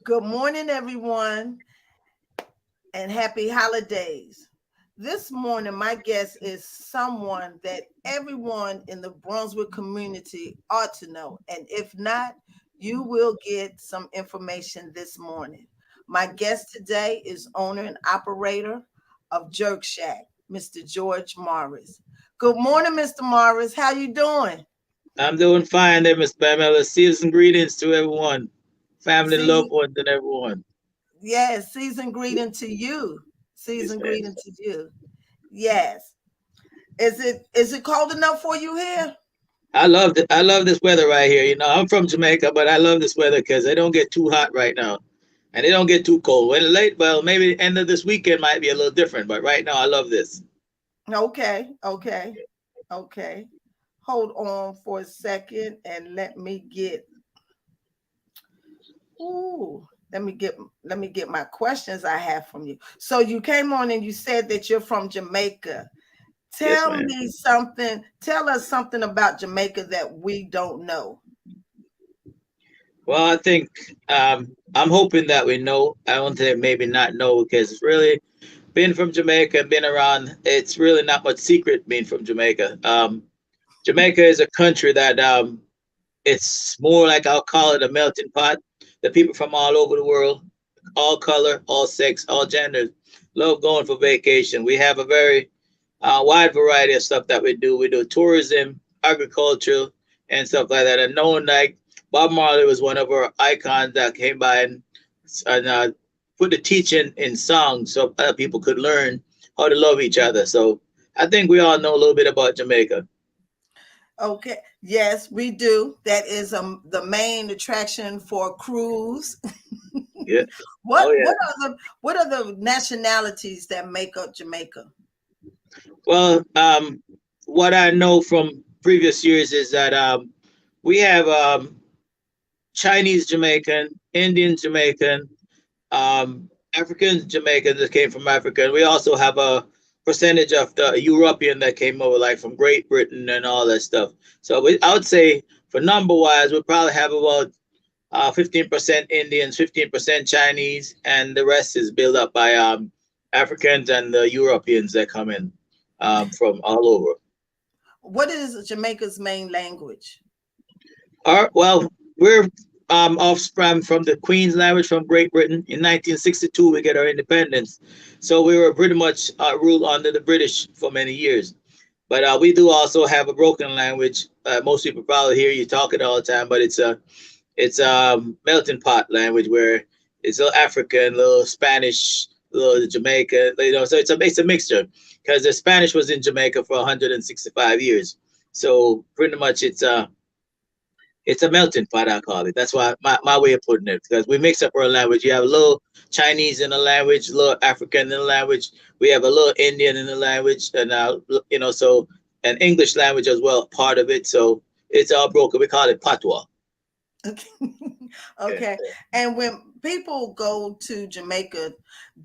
Good morning, everyone, and happy holidays. This morning, my guest is someone that everyone in the Brunswick community ought to know. And if not, you will get some information this morning. My guest today is owner and operator of Jerk Shack, Mr. George Morris. Good morning, Mr. Morris. How you doing? I'm doing fine there, Miss Pamela. Season greetings to everyone, family, loved See, ones, and everyone. yes, season greeting to you. Yes, Season ma'am. greeting to you. Yes. Is it cold enough for you here? I love this weather right here. I'm from Jamaica, but I love this weather because it don't get too hot right now, and it don't get too cold. Well, maybe the end of this weekend might be a little different, but right now I love this. Okay, okay, okay. Hold on for a second and ooh, let me get my questions I have from you. So you came on and you said that you're from Jamaica. Yes, Tell ma'am. me something, tell us something about Jamaica that we don't know. Well, I think I'm hoping that we know. I want to maybe not know because it's really being from Jamaica and been around. It's really not much secret being from Jamaica. Jamaica is a country that it's more like I'll call it a melting pot. The people from all over the world, all color, all sex, all genders, love going for vacation. We have a very wide variety of stuff that we do. We do tourism, agriculture, and stuff like that. And knowing like Bob Marley was one of our icons that came by and put the teaching in songs so other people could learn how to love each other. So I think we all know a little bit about Jamaica. Okay. Yes, we do. That is the main attraction for cruise. Yeah. what Oh yeah. what are the nationalities that make up Jamaica? Well, what I know from previous years is that we have Chinese Jamaican, Indian Jamaican, African Jamaicans that came from Africa. And we also have a percentage of the European that came over, like from Great Britain and all that stuff. So I would say for number wise, we probably have about 15% Indians, 15% Chinese, and the rest is built up by Africans and the Europeans that come in from all over. What is Jamaica's main language? Well, we're offspring from the Queen's language from Great Britain. In 1962, we get our independence. So we were pretty much ruled under the British for many years. But we do also have a broken language. Most people probably hear you talk it all the time, but it's a melting pot language where it's a little African, a little Spanish, a little Jamaican. So it's a mixture because the Spanish was in Jamaica for 165 years. So pretty much it's a melting pot, I call it. That's why my way of putting it, because we mix up our language. You have a little Chinese in the language, a little African in the language. We have a little Indian in the language, and so an English language as well, part of it. So it's all broken. We call it patois. Okay. Yeah. Okay. And when people go to Jamaica,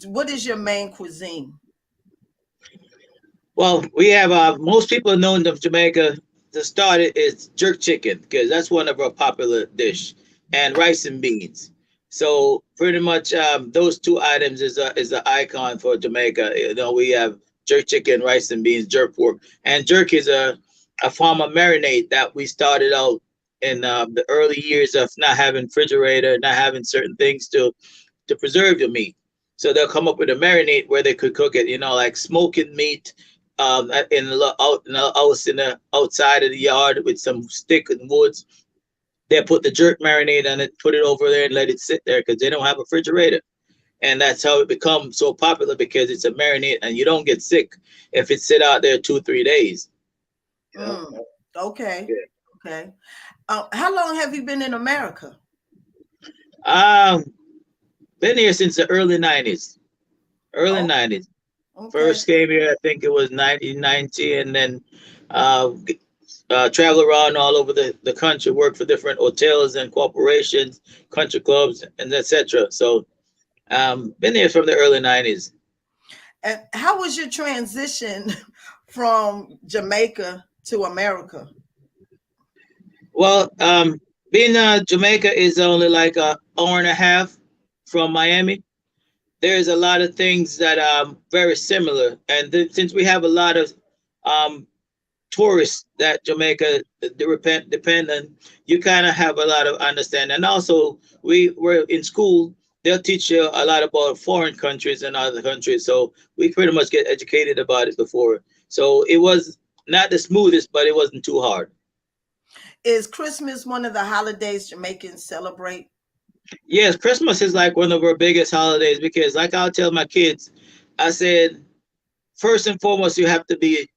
what is your main cuisine? Well, we have most people known of Jamaica to start it is jerk chicken because that's one of our popular dish, and rice and beans. So pretty much those two items is the icon for Jamaica. We have jerk chicken, rice and beans, jerk pork, and jerk is a form of marinade that we started out in the early years of not having refrigerator, not having certain things to preserve your meat. So they'll come up with a marinade where they could cook it, like smoking meat in the outside of the yard with some stick and woods. They put the jerk marinade on it, put it over there, and let it sit there because they don't have a refrigerator. And that's how it becomes so popular because it's a marinade and you don't get sick if it sit out there 2 3 days. You know. Mm, okay. Yeah. Okay. How long have you been in America? Um, been here since the early '90s. Early Oh, '90s. okay. First came here, I think it was 1990, and then uh, travel around all over the country, work for different hotels and corporations, country clubs, and etc. So, been here from the early '90s. And how was your transition from Jamaica to America? Well, being Jamaica is only like a hour and a half. from Miami, there's a lot of things that are very similar. And since we have a lot of um, tourists that Jamaica depend on, you kind of have a lot of understanding. And also, we were in school, they'll teach you a lot about foreign countries and other countries. So we pretty much get educated about it before. So it was not the smoothest, but it wasn't too hard. Is Christmas one of the holidays Jamaicans celebrate? Yes, Christmas is like one of our biggest holidays because, like I'll tell my kids, I said, first and foremost, you have to be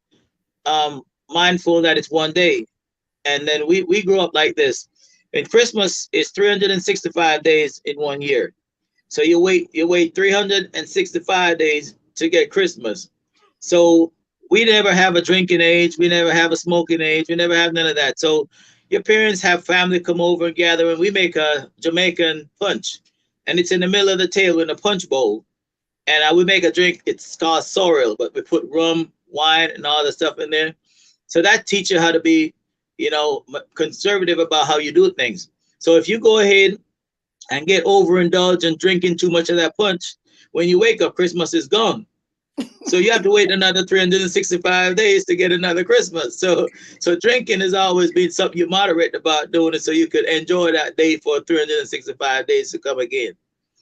mindful that it's one day. And then we grew up like this. And Christmas is 365 days in one year. So you wait 365 days to get Christmas. So we never have a drinking age, we never have a smoking age, we never have none of that. So your parents have family come over and gather, and we make a Jamaican punch, and it's in the middle of the table in a punch bowl. And we make a drink. It's called sorrel, but we put rum, wine, and all the stuff in there. So that teaches you how to be, conservative about how you do things. So if you go ahead and get overindulged and drinking too much of that punch, when you wake up, Christmas is gone. So you have to wait another 365 days to get another Christmas. So drinking has always been something you moderate about doing it so you could enjoy that day for 365 days to come again.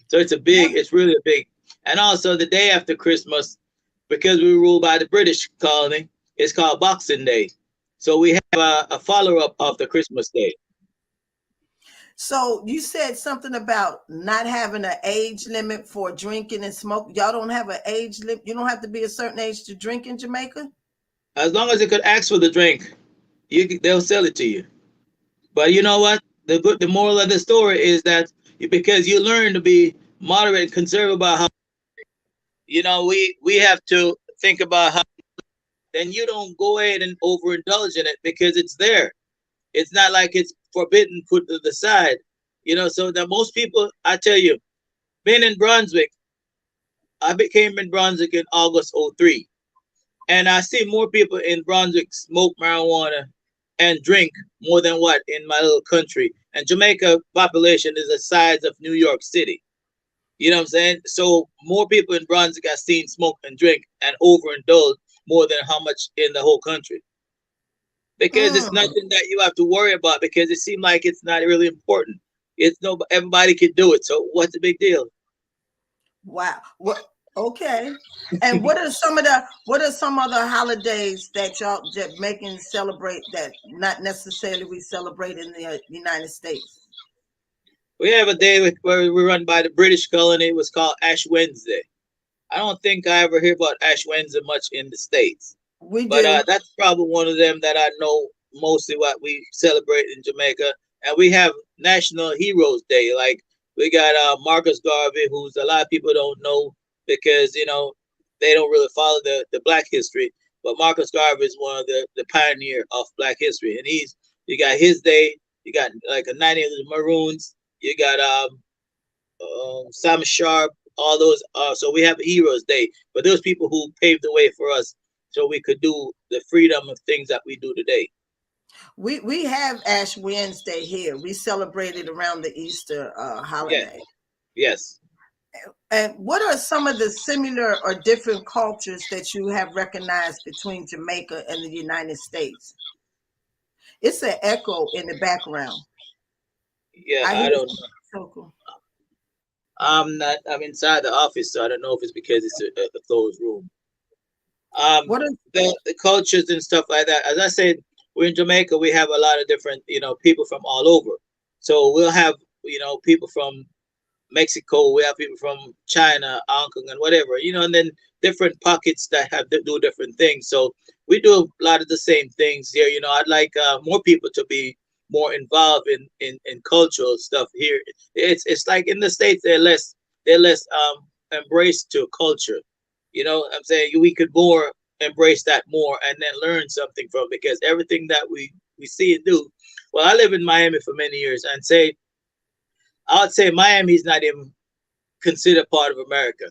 So it's really a big, and also the day after Christmas, because we rule by the British colony, it's called Boxing Day. So we have a follow up of the Christmas Day. So you said something about not having an age limit for drinking and smoke. Y'all don't have an age limit. You don't have to be a certain age to drink in Jamaica. As long as you could ask for the drink, they'll sell it to you. But you know what? The moral of the story is that because you learn to be moderate and conservative about how we have to think about how then you don't go ahead and overindulge in it because it's there. It's not like it's forbidden, put to the side. So that most people, I tell you, being in Brunswick, I became in Brunswick in August '03. And I see more people in Brunswick smoke marijuana and drink more than what in my little country. And Jamaica population is the size of New York City. You know what I'm saying? So more people in Brunswick are seen smoke and drink and overindulge more than how much in the whole country. Because it's Mm, nothing that you have to worry about because it seemed like it's not really important. It's no everybody can do it. So what's the big deal? wow. What? Okay. And what are some other holidays that y'all Jamaicans celebrate that not necessarily we celebrate in the United States? We have a day where we run by the British colony. It was called Ash Wednesday. I don't think I ever hear about Ash Wednesday much in the States. We But do. that's probably one of them that I know mostly what we celebrate in Jamaica. And we have National Heroes Day. Like we got Marcus Garvey, who's a lot of people don't know because they don't really follow the Black history. But Marcus Garvey is one of the pioneer of Black history, and you got his day. You got like a 90 of the Maroons. You got Sam Sharp. All those. So we have a Heroes Day, but those people who paved the way for us so we could do the freedom of things that we do today. We have Ash Wednesday here. We celebrate it around the Easter Yes, holiday. yes. And what are some of the similar or different cultures that you have recognized between Jamaica and the United States? It's an echo in the background. Yeah, I hear I don't know. so cool. I'm inside the office, so I don't know if it's because it's a closed room. Um, What are the cultures and stuff like that. As I said, we're in Jamaica. We have a lot of different, people from all over. So we'll have, people from Mexico. We have people from China, Hong Kong, and whatever, and then different pockets that have to do different things. So we do a lot of the same things here. I'd like more people to be more involved in cultural stuff here. It's like in the States they're less embraced to culture. I'm saying we could more embrace that more and then learn something from because everything that we see and do. Well, I live in Miami for many years and I would say Miami is not even considered part of America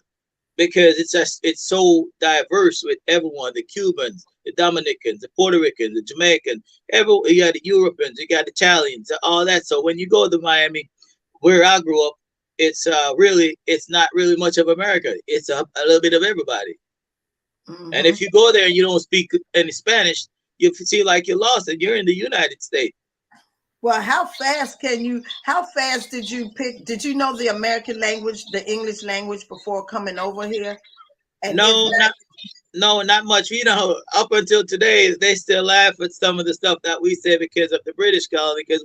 because it's so diverse with everyone, the Cubans, the Dominicans, the Puerto Ricans, the Jamaicans, you got the Europeans, you got the Italians, all that. So when you go to Miami, where I grew up, it's not really much of America. It's a little bit of everybody. And Hmm. if you go there and you don't speak any Spanish, you feel like you're lost and you're in the United States. Well, how fast can you? How fast did you pick? Did you know the American language, the English language, before coming over here? And is No, that not much. You know, up until today, they still laugh at some of the stuff that we say because of the British colony. Because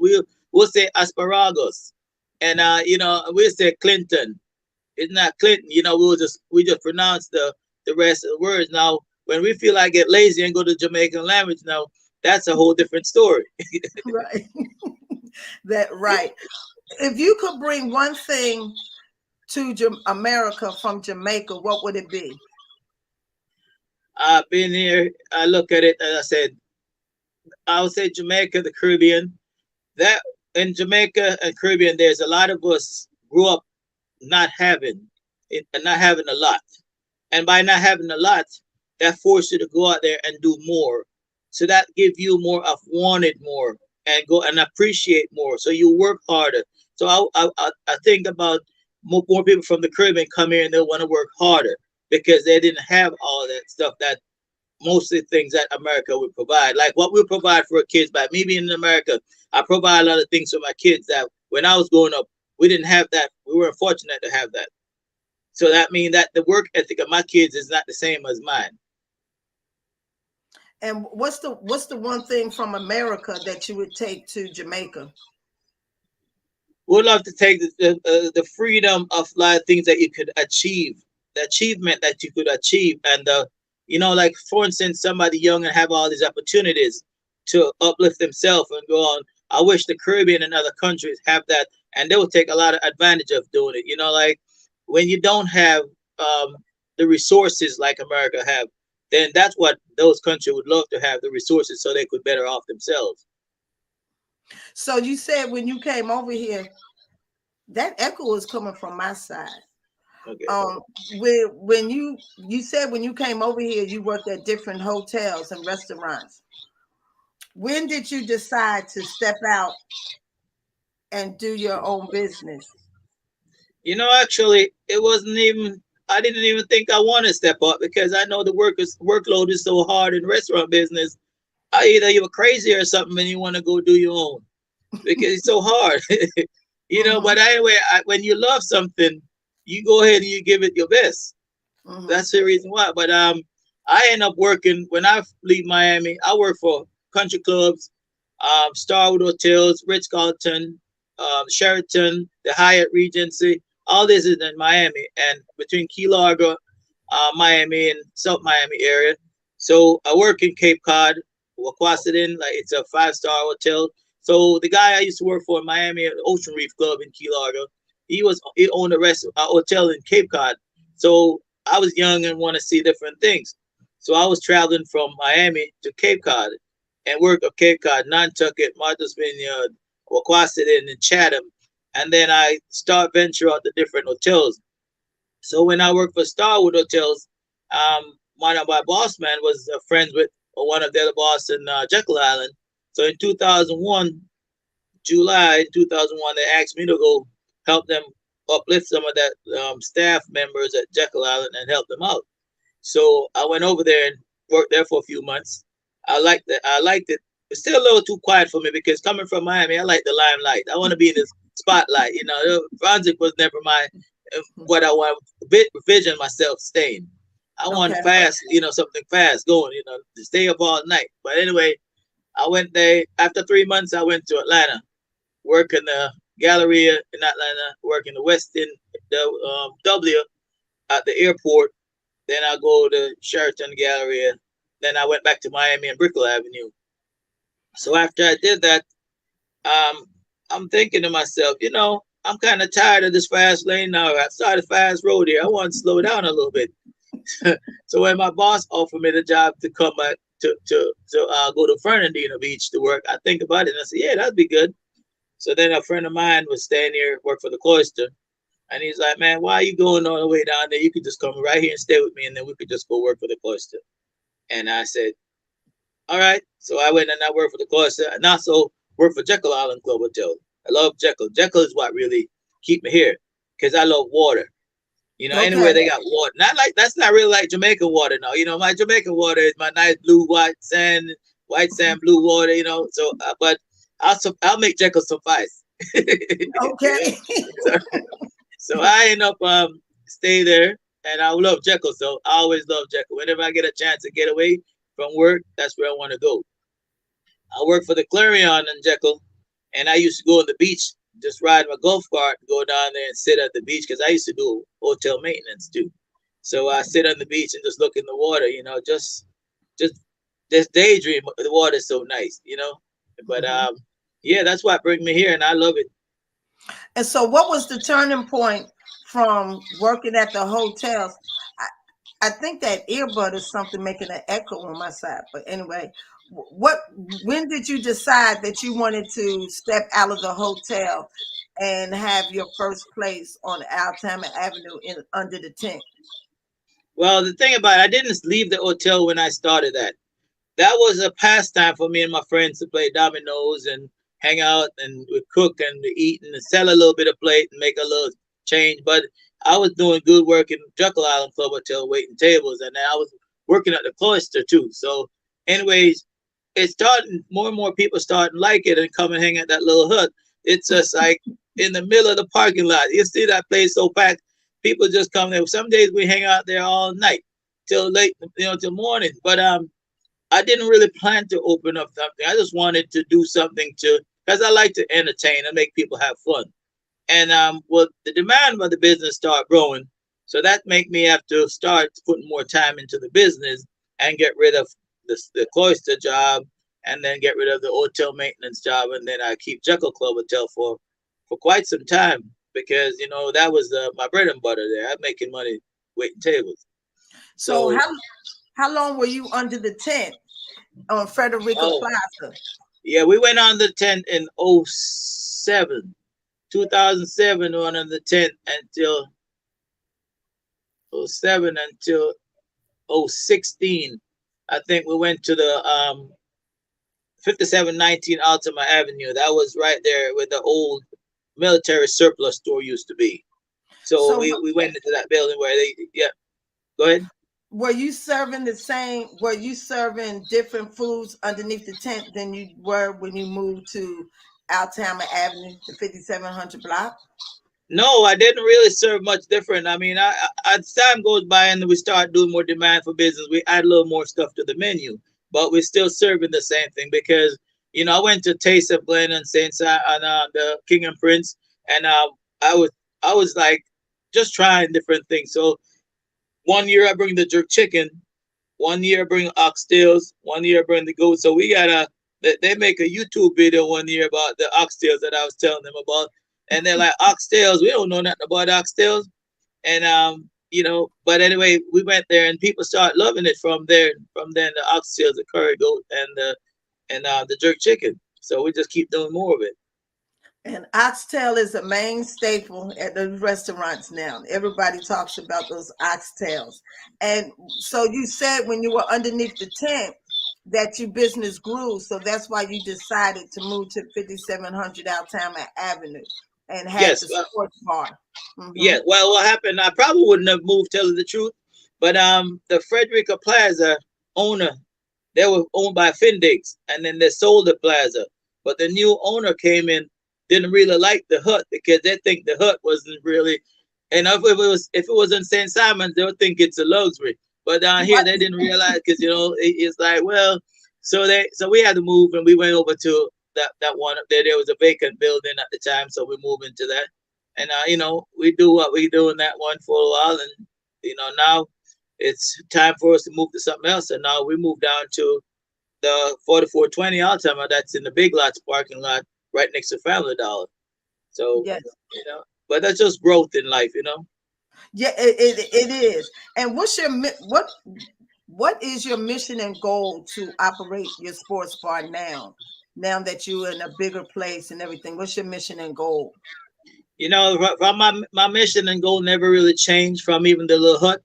we'll say asparagus, and we'll say Clinton. It's not Clinton. You know, we just pronounce the rest of the words. Now, when we feel like get lazy and go to Jamaican language, now that's a whole different story. right? That right? If you could bring one thing to America from Jamaica, what would it be? I've been here. I look at it as I said. I would say Jamaica, the Caribbean. That in Jamaica and Caribbean, there's a lot of us grew up not having it, not having a lot. And by not having a lot, that forced you to go out there and do more. So that give you more of wanted more and go and appreciate more. So you work harder. So I think about more people from the Caribbean come here and they want to work harder because they didn't have all that stuff that mostly things that America would provide. Like what we provide for our kids. By me being in America, I provide a lot of things for my kids that when I was growing up, we didn't have that. We weren't fortunate to have that. So that means that the work ethic of my kids is not the same as mine. And what's the one thing from America that you would take to Jamaica? We'd love to take the freedom of a lot of things that you could achieve, the achievement that you could achieve, and like for instance, somebody young and have all these opportunities to uplift themselves and go on. I wish the Caribbean and other countries have that, and they will take a lot of advantage of doing it. Like when you don't have um, the resources like America have, then that's what those countries would love to have the resources so they could better off themselves. So you said when you came over here, that echo is coming from my side. Okay. Um, when you said when you came over here, you worked at different hotels and restaurants. When did you decide to step out and do your own business? Actually, it wasn't even. I didn't even think I want to step up because I know the workload is so hard in restaurant business. Either you're crazy or something, and you want to go do your own because it's so hard. Hmm. But anyway, when you love something, you go ahead and you give it your best. Hmm. That's the reason why. But I end up working when I leave Miami. I work for country clubs, Starwood Hotels, Ritz Carlton, Sheraton, the Hyatt Regency. All this is in Miami and between Key Largo, Miami, and South Miami area. So I work in Cape Cod, Waquasidin, like it's a 5-star hotel. So the guy I used to work for in Miami at Ocean Reef Club in Key Largo, he owned a hotel in Cape Cod. So I was young and want to see different things. So I was traveling from Miami to Cape Cod and work at Cape Cod, Nantucket, Martha's Vineyard, Waquasidin, and Chatham. And then I start venture out the different hotels. So when I worked for Starwood Hotels, one of my boss man was friends with one of the other boss in Jekyll Island. So in 2001, July 2001, they asked me to go help them uplift some of that staff members at Jekyll Island and help them out. So I went over there and worked there for a few months. I liked it. I liked it. It's still a little too quiet for me because coming from Miami, I like the limelight. I want to be in the spotlight. Forensic was never my what I want. Vision myself staying. I want Okay. fast. Something fast going. To stay up all night. But anyway, I went there after 3 months. I went to Atlanta, work in the Galleria in Atlanta, work in the Westin, the W at the airport. Then I go to Sheraton Galleria. Then I went back to Miami and Brickell Avenue. So after I did that, um, I'm thinking to myself, I'm kind of tired of this fast lane now. I started fast road here. I want to slow down a little bit. So when my boss offered me the job to come back to go to Fernandina Beach to work, I think about it and I said, yeah, that'd be good. So then a friend of mine was staying here, work for the Cloister. And he's like, man, why are you going all the way down there? You could just come right here and stay with me, and then we could just go work for the Cloister. And I said, all right. So I went and I worked for the Cloister and also worked for Jekyll Island Club Hotel. I love Jekyll. Jekyll is what really keep me here. because I love water. Okay. Anywhere they got water. Not like that's not really like Jamaican water now. My Jamaican water is my nice blue white sand, blue water. But I'll make Jekyll suffice. Okay. So, so I end up stay there, and I love Jekyll. So I always love Jekyll. Whenever I get a chance to get away from work, that's where I want to go. I work for the Clarion in Jekyll, and I used to go on the beach, just ride my golf cart, go down there and sit at the beach because I used to do hotel maintenance too. So I sit on the beach and just look in the water, just just daydream. The water's so nice. But Mhm. yeah, that's what bring me here, and I love it. And so, what was the turning point from working at the hotels? I think that earbud is something making an echo on my side. But anyway, what? When did you decide that you wanted to step out of the hotel and have your first place on Altamont Avenue in under the tent? Well, the thing about it, I didn't leave the hotel when I started that was a pastime for me and my friends to play dominoes and hang out and we cook and we eat and sell a little bit of plate and make a little change. But I was doing good work in Jekyll Island Club Hotel waiting tables, and then I was working at the cloister too. So, anyways, it's starting more and more people starting to like it and come and hang at that little hut. It's just like in the middle of the parking lot. You see that place so packed, people just come there. Some days we hang out there all night till late, till morning. But I didn't really plan to open up something. I just wanted to do something because I like to entertain and make people have fun. And well, the demand for the business started growing, so that made me have to start putting more time into the business and get rid of the cloister job, and then get rid of the hotel maintenance job, and then I keep Jekyll Club Hotel for quite some time because that was my bread and butter there. I'm making money waiting tables. So So how long were you under the tent on Frederica oh Plaza? yeah, we went on the tent in '07, 2007 on the tent until '07 until 016. I think we went to the 5719 Altima Avenue. That was right there where the old military surplus store used to be. So So we went into that building where yeah, go ahead. were you serving the same? Were you serving different foods underneath the tent than you were when you moved to Altamont Avenue, the 5700 block? No, I didn't really serve much different. I mean, as time goes by and we start doing more demand for business, we add a little more stuff to the menu, but we're still serving the same thing because I went to Taste of Glen and Saint and the King and Prince, and I was I was like just trying different things. So one year I bring the jerk chicken, one year I bring oxtails, one year I bring the goat. So we got they make a YouTube video one year about the oxtails that I was telling them about, and they're like oxtails. We don't know nothing about oxtails, and But anyway, we went there and people started loving it from there. From then, the oxtails, the curry goat, and the jerk chicken. So we just keep doing more of it. And oxtail is a main staple at the restaurants now. Everybody talks about those oxtails. And so you said when you were underneath the tent that your business grew. So that's why you decided to move to 5700 Altamont Avenue and had Yes, the sports bar. Hmm. yeah. Well, what happened? I probably wouldn't have moved, telling the truth, but the Frederica Plaza owner, they were owned by Findigs, and then they sold the plaza. But the new owner came in, didn't really like the hut because they think the hut wasn't really. And if it was in St. Simon's, they would think it's a luxury. But down here, What? they didn't realize because it's like, well, so we had to move and we went over to that one up there. There was a vacant building at the time, so we moved into that. And we do what we do in that one for a while, and now it's time for us to move to something else. And now we moved down to the 4420 Altima that's in the Big Lots parking lot right next to Family Dollar. So, Yes. but that's just growth in life. Yeah, it is. And what is your mission and goal to operate your sports bar now? Now that you're in a bigger place and everything, what's your mission and goal? From my mission and goal never really changed from even the little hut.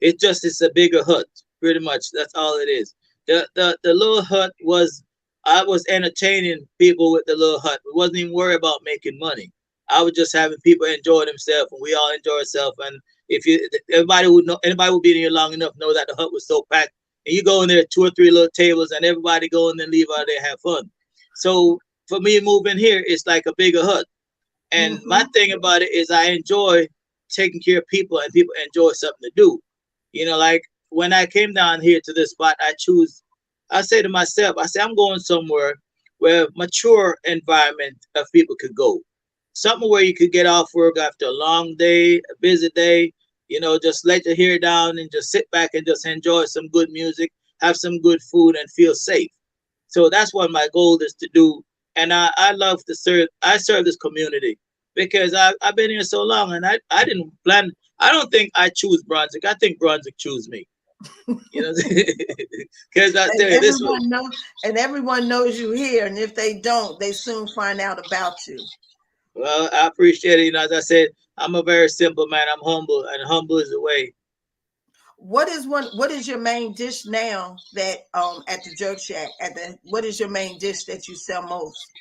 It's a bigger hut, pretty much. That's all it is. The little hut I was entertaining people with the little hut. We wasn't even worried about making money. I was just having people enjoy themselves, and we all enjoy ourselves. And if you, everybody would know, anybody would be in here long enough know that the hut was so packed. And you go in there, two or three little tables, and everybody go in and leave out there, have fun. So for me, moving here, it's like a bigger hut. And my Mm-hmm. thing about it is I enjoy taking care of people, and people enjoy something to do. Like when I came down here to this spot, I say to myself, I say, I'm going somewhere where mature environment of people could go. Something where you could get off work after a long day, a busy day, just let your hair down and just sit back and just enjoy some good music, have some good food, and feel safe. So that's what my goal is to do. And I love to serve. I serve this community because I've been here so long, and I didn't plan. I don't think I choose Brunswick. I think Brunswick choose me. You know, because I And tell you this was, everyone knows you here, and if they don't, they soon find out about you. well, I appreciate it. As I said, I'm a very simple man. I'm humble, and humble is the way. What is your main dish now that at the Jerk Shack what is your main dish that you sell most?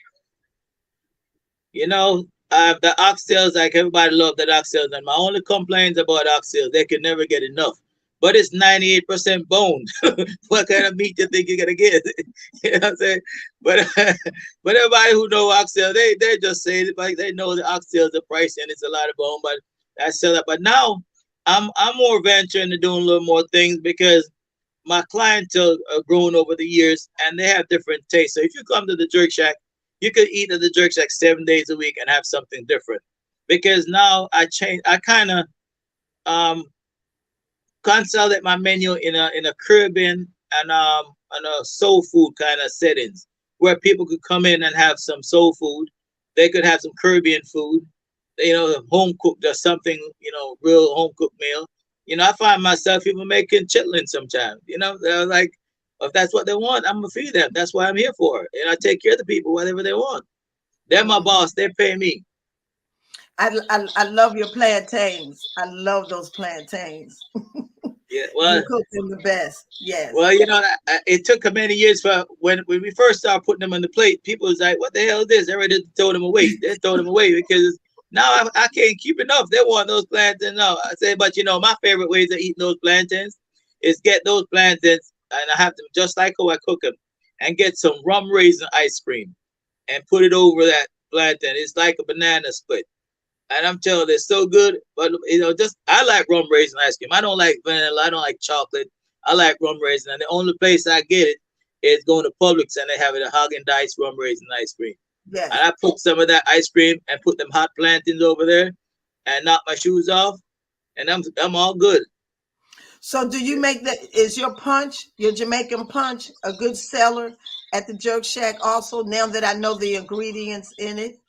The oxtails, like everybody love that oxtails, and my only complaints about oxtails, they can never get enough. But it's 98% bone. What kind of meat you think you're gonna get? You know what I'm saying? But but everybody who know oxtail, they just say it like they know the oxtails are pricey and it's a lot of bone, but I sell that. But now I'm more venturing to doing a little more things because my clientele are grown over the years and they have different tastes. So if you come to the Jerk Shack, you could eat at the Jerk Shack 7 days a week and have something different. Because now I kind of um consolidate my menu in a Caribbean and a soul food kind of settings where people could come in and have some soul food. They could have some Caribbean food, home cooked or something, real home cooked meal. I find myself even making chitlins sometimes. They're like, if that's what they want, I'm gonna feed them. That's what I'm here for, and I take care of the people whatever they want. They're my Mhm. boss. They pay me. I love your plantains. I love those plantains. Yeah. You Well, cook them the best. Yes. it took many years for when we first started putting them on the plate. People was like, "What the hell is this?" They already throw them away. They throw them away because now I can't keep enough. They want those plantains now. I say, but my favorite ways of eating those plantains is get those plantains and I have them just like how I cook them, and get some rum raisin ice cream and put it over that plantain. It's like a banana split. And I'm telling you, it's so good. But just I like rum raisin ice cream. I don't like vanilla. I don't like chocolate. I like rum raisin. And the only place I get it is going to Publix and they have it a Haagen Dazs rum raisin ice cream. And Yes. I put some of that ice cream and put them hot plantains over there and knock my shoes off, and I'm all good. So do you make that is your punch, your Jamaican punch, a good seller at the Jerk Shack also now that I know the ingredients in it?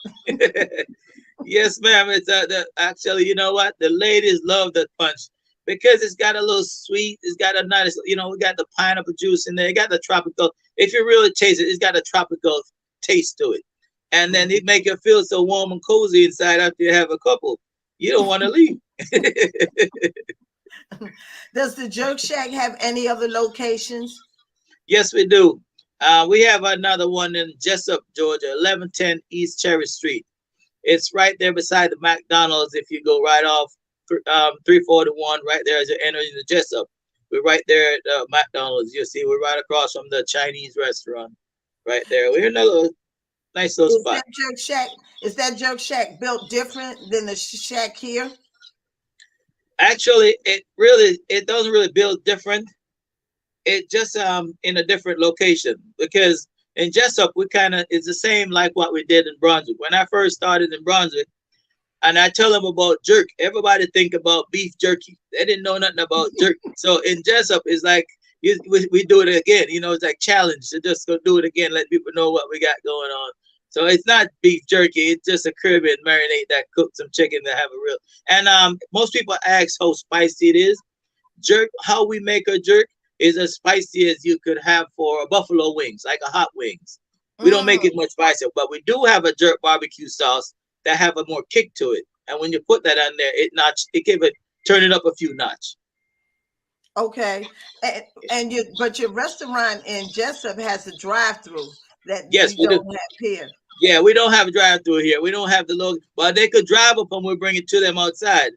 Yes, ma'am. Actually, you know what? The ladies love that punch because it's got a little sweet. It's got a nice, we got the pineapple juice in there. It got the tropical. If you really taste it, it's got a tropical taste to it, and then it make you feel so warm and cozy inside after you have a couple. You don't want to leave. Does the Jerk Shack have any other locations? Yes, we do. We have another one in Jessup, Georgia, 1110 East Cherry Street. It's right there beside the McDonald's. If you go right off 341, right there as you enter into Jessup, we're right there at McDonald's. You see, we're right across from the Chinese restaurant. Right there, we're in a nice little Is spot. that Jerk Shack is that Jerk Shack built different than the shack here? Actually, it doesn't really build different. It just in a different location because in Jessup we kind of it's the same like what we did in Brunswick. When I first started in Brunswick, and I tell them about jerk. Everybody think about beef jerky. They didn't know nothing about jerk. So in Jessup, it's like we do it again. It's like challenge to just go do it again. Let people know what we got going on. So it's not beef jerky. It's just a Caribbean marinade that cooked some chicken to have a real. And most people ask how spicy it is. Jerk, how we make a jerk is as spicy as you could have for a buffalo wings, like a hot wings. We don't make it Mm, much spicier, but we do have a jerk barbecue sauce that have a more kick to it. And when you put that on there, it give it turn it up a few notch. okay. But your restaurant in Jessup has a drive-through that Yes, you we do. don't have here. Yeah, we don't have a drive through here. We don't have the logo, but they could drive up and we bring it to them outside.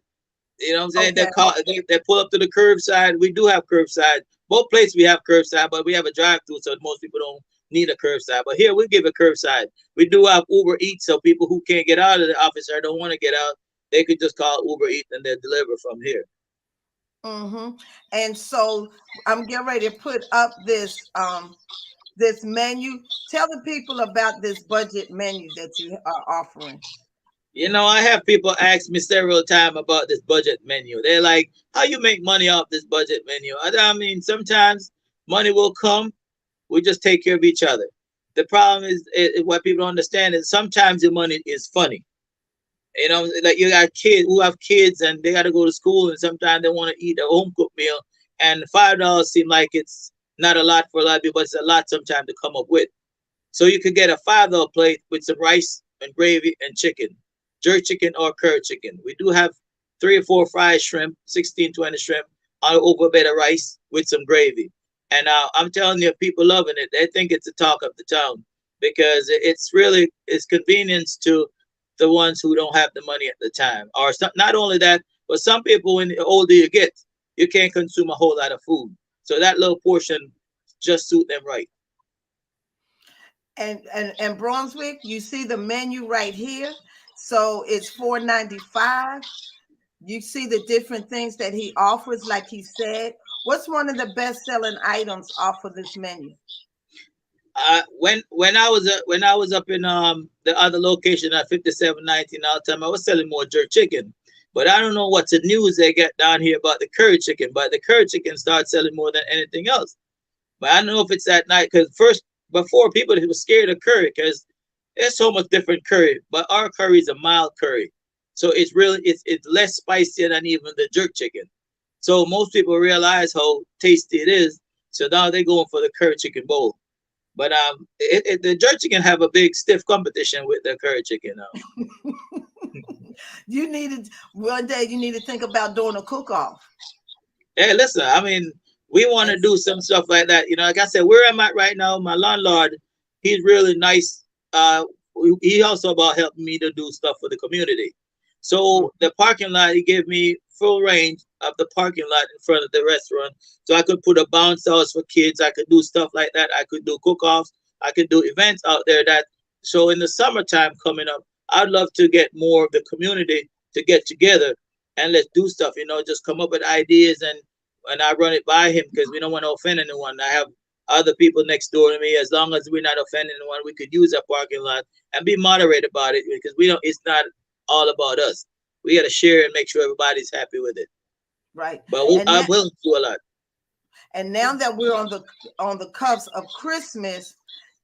You know what I'm saying? Okay. They pull up to the curbside. We do have curbside. Both places we have curbside, but we have a drive through, so most people don't need a curbside. But here we give a curbside. We do have Uber Eats, so people who can't get out of the office or don't want to get out, they could just call Uber Eats and they deliver from here. Mm-hmm. And so I'm getting ready to put up this menu. Tell the people about this budget menu that you are offering. You know, I have people ask me several times about this budget menu. They're like, "How you make money off this budget menu?" I mean, sometimes money will come. We just take care of each other. The problem is what people don't understand is sometimes the money is funny. You know, like you got kids who have kids and they got to go to school, and sometimes they want to eat a home cooked meal, and $5 seem like it's not a lot for a lot of people, but it's a lot sometimes to come up with. So you could get a $5 plate with some rice and gravy and chicken, jerk chicken or curd chicken. We do have 3 or 4 fried shrimp, 16, 20 shrimp on over a bed of rice with some gravy. And I'm telling you, people loving it. They think it's the talk of the town because it's really it's convenience to the ones who don't have the money at the time. Or not only that, but some people, when the older you get, you can't consume a whole lot of food. So that little portion just suit them right. And Brunswick, you see the menu right here. So it's 4.95. You see the different things that he offers, like he said. What's one of the best selling items off of this menu? When I was up in the other location at 5719 all the time, I was selling more jerk chicken. But I don't know what's the news they get down here about the curry chicken. But the curry chicken started selling more than anything else. But I don't know if it's that night because first before people were scared of curry because there's so much different curry. But our curry is a mild curry, so it's less spicy than even the jerk chicken. So most people realize how tasty it is. So now they're going for the curry chicken bowl. But the jerk chicken have a big stiff competition with the curry chicken now. You needed one day. You need to think about doing a cook off. Hey, listen, I mean, we want And to do some stuff like that. You know, like I said, where I'm at right now, my landlord, he's really nice. He also about helping me to do stuff for the community. So the parking lot, he gave me full range of the parking lot in front of the restaurant. So I could put a bounce house for kids. I could do stuff like that. I could do cook-offs. I could do events out there that. So in the summertime coming up, I'd love to get more of the community to get together and let's do stuff. You know, just come up with ideas and I run it by him because we don't want to offend anyone. I have other people next door to me. As long as we're not offending anyone, we could use our parking lot and be moderate about it because we don't. It's not all about us. We got to share and make sure everybody's happy with it. right. But And I'm that willing to do a lot. and now that we're on the cusp of Christmas,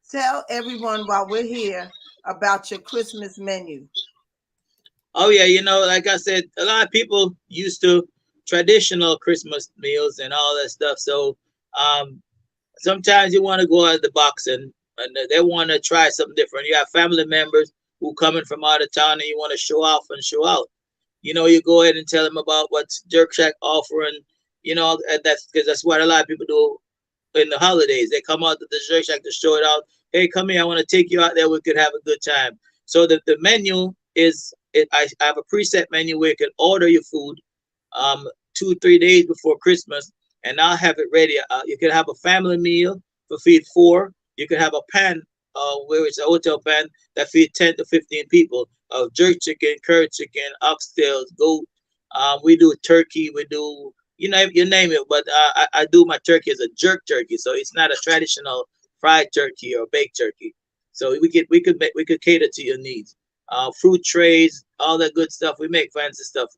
tell everyone while we're here about your Christmas menu. Oh yeah, you know, like I said, a lot of people used to traditional Christmas meals and all that stuff. So um, sometimes you want to go out of the box and they want to try something different. You have family members who coming from out of town and you want to show off and show out. You know, you go ahead and tell them about what's Jerk Shack offering. You know, and that's because that's what a lot of people do in the holidays. They come out to the Jerk Shack to show it out. Hey, come here. I want to take you out there. We could have a good time. So the menu is I have a preset menu where you can order your food 2 3 days before Christmas, and I'll have it ready. You can have a family meal for feed four. You can have a pan where it's a hotel pan that feed 10 to 15 people of jerk chicken, curd chicken, oxtails, goat. We do turkey. We do you name it. But I do my turkey as a jerk turkey, so it's not a traditional fried turkey or baked turkey. So we could cater to your needs. Fruit trays, all that good stuff. We make fancy stuff.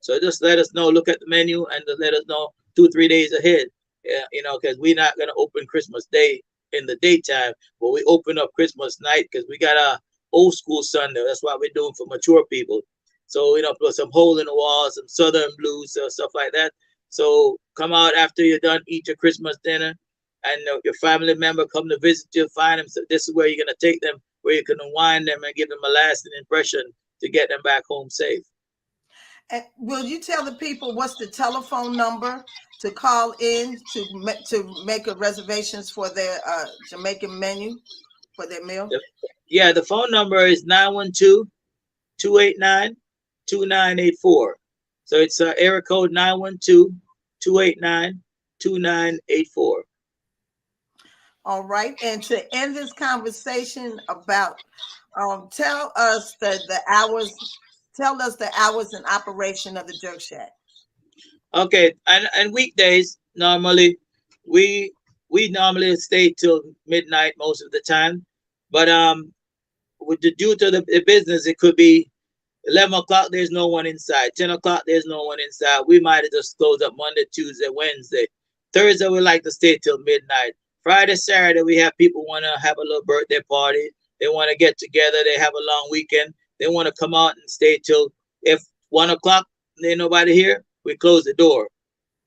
So just let us know. Look at the menu and just let us know 2 3 days ahead. Yeah, because we're not gonna open Christmas Day in the daytime, but we open up Christmas night because we got a old school Sunday. That's what we're doing for mature people. So put some hole in the wall, some Southern blues, stuff like that. So come out after you're done, eat your Christmas dinner, and your family member come to visit you. Find them. So this is where you're gonna take them, where you can unwind them and give them a lasting impression to get them back home safe. And will you tell the people what's the telephone number to call in to make a reservations for their Jamaican menu? for their meal? The- yeah, the phone number is 912-289-2984. So it's area code 912-289-2984. All right. And to end this conversation about, tell us the hours. Tell us the hours in operation of the Jerk Shack. Okay, and weekdays normally we we normally stay till midnight most of the time, but with the due to the business, it could be 11 o'clock. There's no one inside. 10 o'clock. There's no one inside. We might have just closed up Monday, Tuesday, Wednesday. Thursday we like to stay till midnight. Friday, Saturday we have people want to have a little birthday party. They want to get together. They have a long weekend. They want to come out and stay till if 1 o'clock. There's nobody here. We close the door.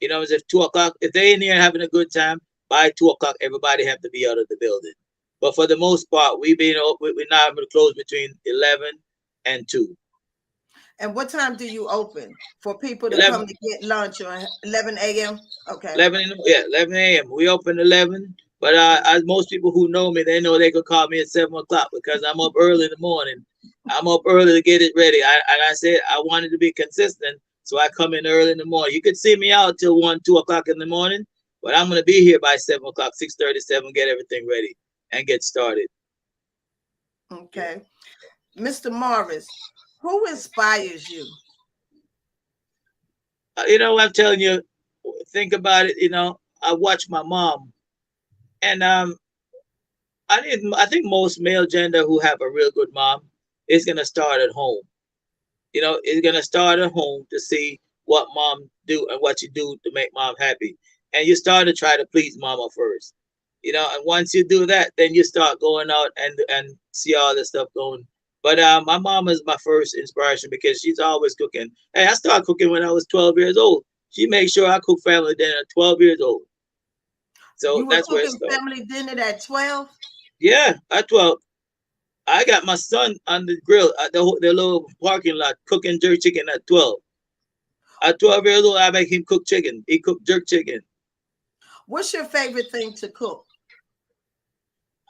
You know, if 2 o'clock, if they in here having a good time, by 2 o'clock, everybody have to be out of the building. But for the most part, we're not able to close between 11 and 2. And what time do you open for people to 11, come to get lunch or 11 a.m.? Okay. 11 a.m. We open 11. But as most people who know me, they know they could call me at 7 o'clock because I'm up early in the morning. I'm up early to get it ready. And I said I wanted to be consistent, so I come in early in the morning. You could see me out till 1, 2 o'clock in the morning, but I'm gonna be here by 7 o'clock, 6:37, get everything ready and get started. Okay. Mr. Morris, who inspires you? I'm telling you, think about it. I watch my mom, and I think most male gender who have a real good mom is gonna start at home. Is gonna start at home to see what mom do and what you do to make mom happy. And you start to try to please mama first. And once you do that, then you start going out and see all this stuff going. But my mom is my first inspiration because she's always cooking. Hey, I started cooking when I was 12 years old. She made sure I cook family dinner at 12 years old. So You were that's where it cooking started. family dinner at 12? Yeah, at 12. I got my son on the grill at the little parking lot cooking jerk chicken at 12. At 12 years old, I make him cook chicken. He cooked jerk chicken. What's your favorite thing to cook?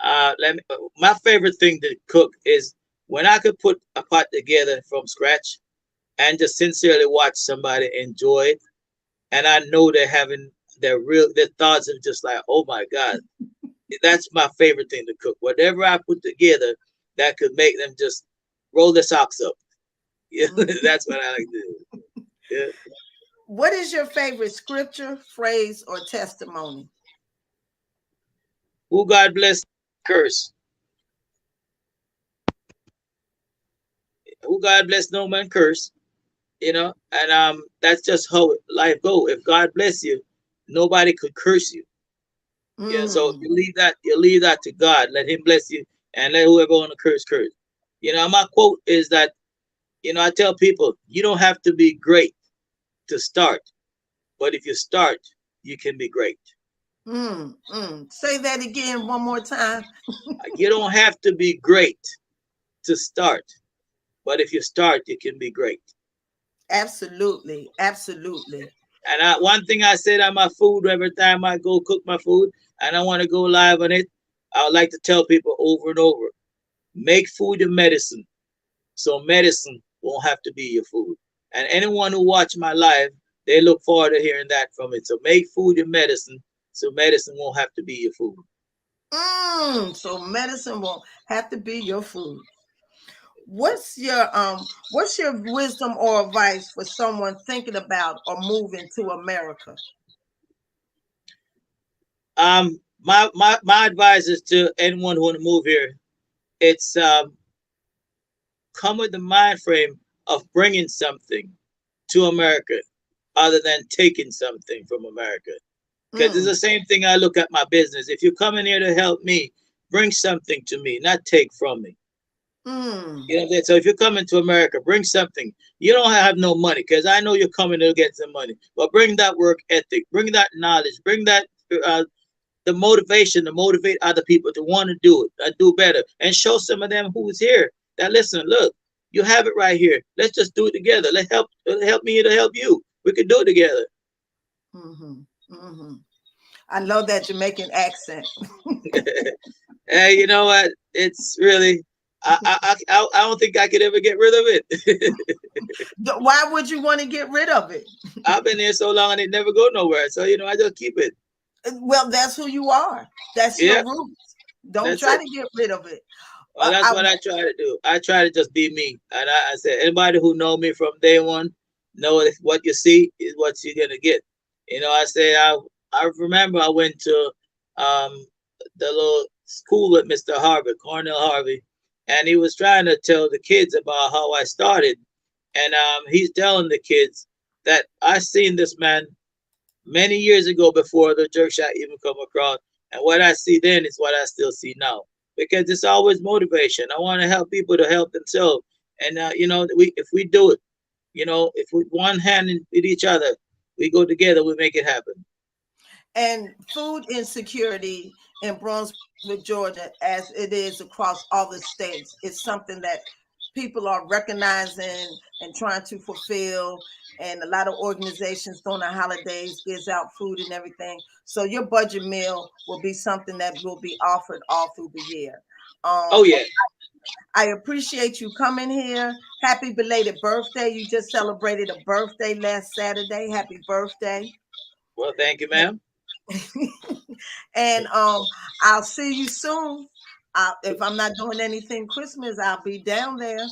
My favorite thing to cook is when I could put a pot together from scratch and just sincerely watch somebody enjoy it, and I know they're having their thoughts are just like, oh my God, that's my favorite thing to cook. Whatever I put together that could make them just roll their socks up. Yeah, that's what I like to do. Yeah. What is your favorite scripture, phrase, or testimony? Who God bless, curse. Who God bless, no man curse. And that's just how life go. If God bless you, nobody could curse you. Yeah, so Mm, you leave that to God. Let Him bless you, and let whoever want to curse. My quote is that I tell people you don't have to be great to start, but if you start, you can be great. Say that again one more time. You don't have to be great to start, but if you start, you can be great. Absolutely. Absolutely. And one thing I said on my food every time I go cook my food, and I want to go live on it, I would like to tell people over and over: make food your medicine, so medicine won't have to be your food. And anyone who watch my live, they look forward to hearing that from it. So make food your medicine, so medicine won't have to be your food. So medicine won't have to be your food. What's your wisdom or advice for someone thinking about or moving to America? My advice is to anyone who want to move here. It's come with the mind frame of bringing something to America, other than taking something from America. Because it's Mm, the same thing. I look at my business. If you come in here to help me, bring something to me, not take from me. mm, So if you're coming to America, bring something. You don't have no money, because I know you're coming to get some money. But bring that work ethic, bring that knowledge, bring that uh, the motivation to motivate other people to want to do it, do better, and show some of them who's here that listen. Look, you have it right here. Let's just do it together. Help me to help you. We can do it together. mm-hmm, mm-hmm. I love that Jamaican accent. Hey, you know what? It's really I don't think I could ever get rid of it. Why would you want to get rid of it? I've been here so long and it never go nowhere. So I just keep it. Well, that's who you are. That's your Yeah, roots. Don't that's try it. to get rid of it. Well, that's what I try to do. I try to just be me. And I said, anybody who know me from day one, know that what you see is what you're gonna get. I say I remember I went to um the little school with Mr. Harvey, Cornell Harvey, and he was trying to tell the kids about how I started. And he's telling the kids that I seen this man many years ago before the jerk shot even come across. And what I see then is what I still see now. Because it's always motivation. I want to help people to help themselves. And we if we do it, if we one hand with each other, we go together, we make it happen. And food insecurity in Brunswick, Georgia, as it is across all the states, is something that people are recognizing and trying to fulfill. And a lot of organizations during the holidays gives out food and everything. So your budget meal will be something that will be offered all through the year. Oh Um, yeah. I appreciate you coming here. Happy belated birthday. You just celebrated a birthday last Saturday. Happy birthday. Well, thank you, ma'am. And I'll see you soon. If I'm not doing anything Christmas, I'll be down there.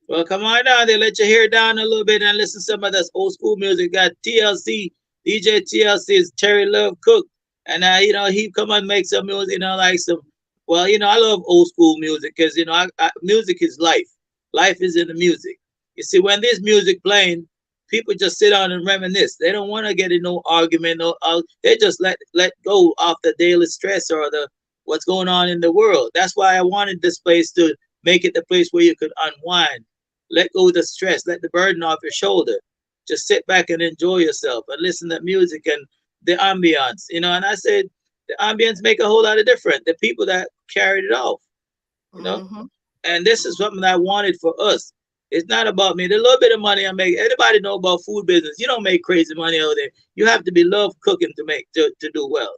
Well, come on down there, let your hair down a little bit and listen to some of this old school music. Got TLC, DJ TLC is Terry Love Cook. And he come and make some music, like some well, I love old school music because music is life. Life is in the music. You see, when there's music playing, people just sit down and reminisce. They don't want to get in no argument, they just let go of the daily stress or the what's going on in the world. That's why I wanted this place to make it the place where you could unwind, let go of the stress, let the burden off your shoulder. Just sit back and enjoy yourself and listen to music and the ambiance, And I said the ambience make a whole lot of difference. The people that carried it off, you know. Hmm. And this is something I wanted for us. It's not about me. The little bit of money I make, anybody know about food business. You don't make crazy money out there. You have to be love cooking to do well.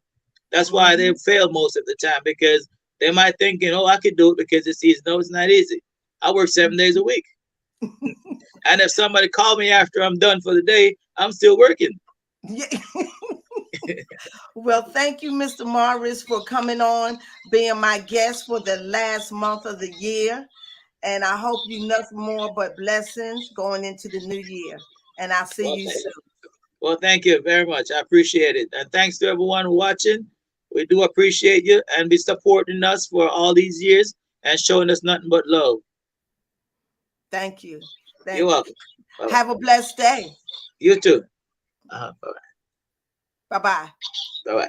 That's why they Hmm. fail most of the time because they might thinking, oh, I could do it because it's easy. No, it's not easy. I work 7 days a week. And if somebody called me after I'm done for the day, I'm still working. Yeah. Well, thank you, Mr. Morris, for coming on, being my guest for the last month of the year. And I hope you nothing more but blessings going into the new year. And I'll see Well, you thank, soon. well, thank you very much. I appreciate it. And thanks to everyone watching. We do appreciate you and be supporting us for all these years and showing us nothing but love. Thank you. You're Thank you. welcome. Bye bye. Have a blessed day. You too. Bye bye. Bye bye. Bye bye.